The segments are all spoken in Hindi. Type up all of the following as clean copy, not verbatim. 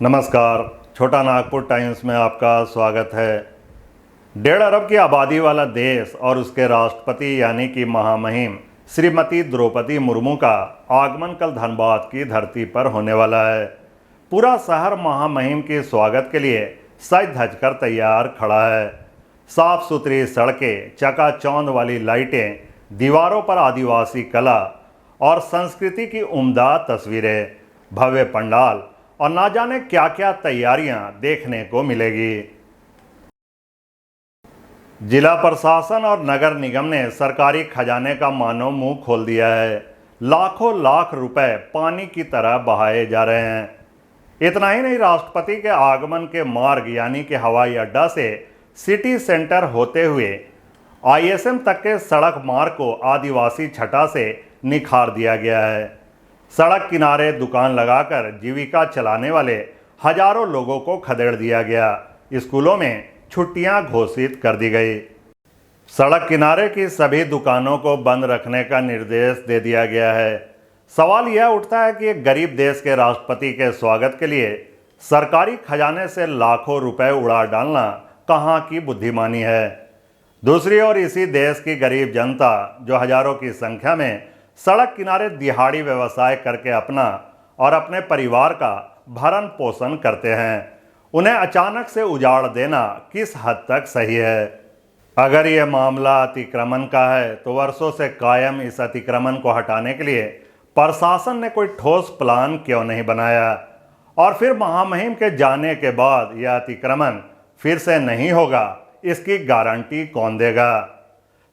नमस्कार, छोटा नागपुर टाइम्स में आपका स्वागत है। 1.5 अरब की आबादी वाला देश और उसके राष्ट्रपति यानी कि महामहिम श्रीमती द्रौपदी मुर्मू का आगमन कल धनबाद की धरती पर होने वाला है। पूरा शहर महामहिम के स्वागत के लिए सज धज कर तैयार खड़ा है। साफ सुथरी सड़कें, चकाचौंध वाली लाइटें, दीवारों पर आदिवासी कला और संस्कृति की उम्दा तस्वीरें, भव्य पंडाल और ना जाने क्या क्या तैयारियां देखने को मिलेगी। जिला प्रशासन और नगर निगम ने सरकारी खजाने का मानो मुंह खोल दिया है। लाखों लाख रुपए पानी की तरह बहाए जा रहे हैं। इतना ही नहीं, राष्ट्रपति के आगमन के मार्ग यानी कि हवाई अड्डा से सिटी सेंटर होते हुए आईएसएम तक के सड़क मार्ग को आदिवासी छटा से निखार दिया गया है। सड़क किनारे दुकान लगाकर जीविका चलाने वाले हजारों लोगों को खदेड़ दिया गया। स्कूलों में छुट्टियां घोषित कर दी गई। सड़क किनारे की सभी दुकानों को बंद रखने का निर्देश दे दिया गया है। सवाल यह उठता है कि एक गरीब देश के राष्ट्रपति के स्वागत के लिए सरकारी खजाने से लाखों रुपए उड़ा डालना कहाँ की बुद्धिमानी है। दूसरी ओर इसी देश की गरीब जनता जो हजारों की संख्या में सड़क किनारे दिहाड़ी व्यवसाय करके अपना और अपने परिवार का भरण पोषण करते हैं, उन्हें अचानक से उजाड़ देना किस हद तक सही है। अगर यह मामला अतिक्रमण का है तो वर्षों से कायम इस अतिक्रमण को हटाने के लिए प्रशासन ने कोई ठोस प्लान क्यों नहीं बनाया, और फिर महामहिम के जाने के बाद यह अतिक्रमण फिर से नहीं होगा, इसकी गारंटी कौन देगा।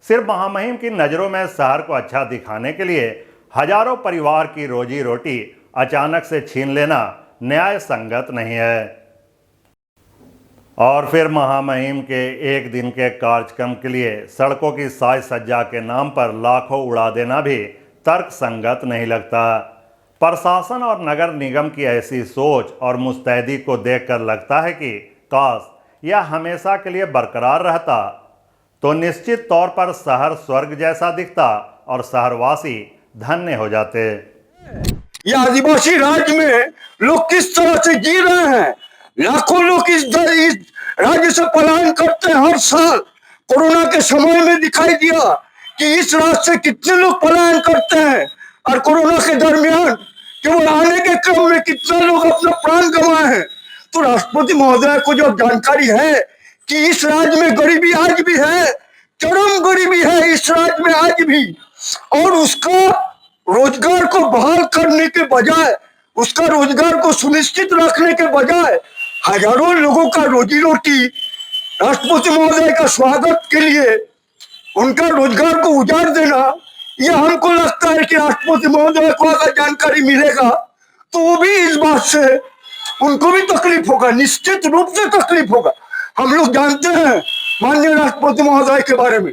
सिर्फ महामहिम की नज़रों में शहर को अच्छा दिखाने के लिए हजारों परिवार की रोजी रोटी अचानक से छीन लेना न्याय संगत नहीं है। और फिर महामहिम के एक दिन के कार्यक्रम के लिए सड़कों की साज सज्जा के नाम पर लाखों उड़ा देना भी तर्क संगत नहीं लगता। प्रशासन और नगर निगम की ऐसी सोच और मुस्तैदी को देखकर लगता है कि काश यह हमेशा के लिए बरकरार रहता तो निश्चित तौर पर शहर स्वर्ग जैसा दिखता और शहरवासी धन्य हो जाते। ये आदिवासी राज्य में लोग किस तरह से जी रहे हैं। लाखों लोग इस राज्य से पलायन करते हैं हर साल। कोरोना के समय में दिखाई दिया कि इस राज्य से कितने लोग पलायन करते हैं, और कोरोना के दरमियान केवल आने के क्रम में कितने लोग अपना प्राण गंवाए हैं। तो राष्ट्रपति महोदय को जो जानकारी है कि इस राज्य में गरीबी आज भी है, चरम गरीबी है इस राज्य में आज भी, और उसका रोजगार को बहाल करने के बजाय, उसका रोजगार को सुनिश्चित रखने के बजाय हजारों लोगों का रोजी रोटी राष्ट्रपति महोदय का स्वागत के लिए उनका रोजगार को उजाड़ देना, यह हमको लगता है कि राष्ट्रपति महोदय को अगर जानकारी मिलेगा तो वो भी इस बात से उनको भी तकलीफ होगा, निश्चित रूप से तकलीफ होगा। हम लोग जानते हैं माननीय राष्ट्रपति महोदय के बारे में,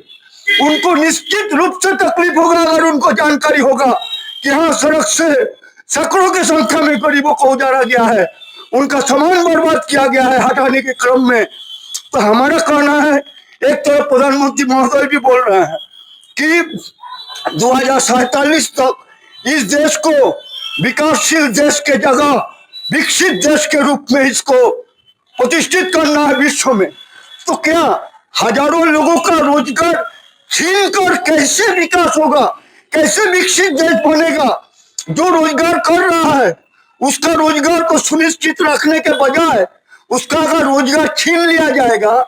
उनको निश्चित रूप से तकलीफ होगा अगर उनको जानकारी होगा कि यहाँ सड़क से सैकड़ों की संख्या में गरीबों को उजाड़ा गया है, उनका सामान बर्बाद किया गया है हटाने के क्रम में। तो हमारा कहना है, एक तरफ प्रधानमंत्री महोदय भी बोल रहे हैं कि 2047 तक इस देश को विकासशील देश के जगह विकसित देश के रूप में इसको प्रतिष्ठित करना है विश्व में। तो क्या हजारों लोगों का रोजगार छीन कर कैसे विकास होगा, कैसे विकसित देश बनेगा। जो रोजगार कर रहा है उसका रोजगार को सुनिश्चित रखने के बजाय उसका अगर रोजगार छीन लिया जाएगा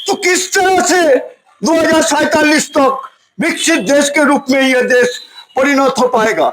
तो किस तरह से 2047 तक विकसित देश के रूप में यह देश परिणत हो पाएगा।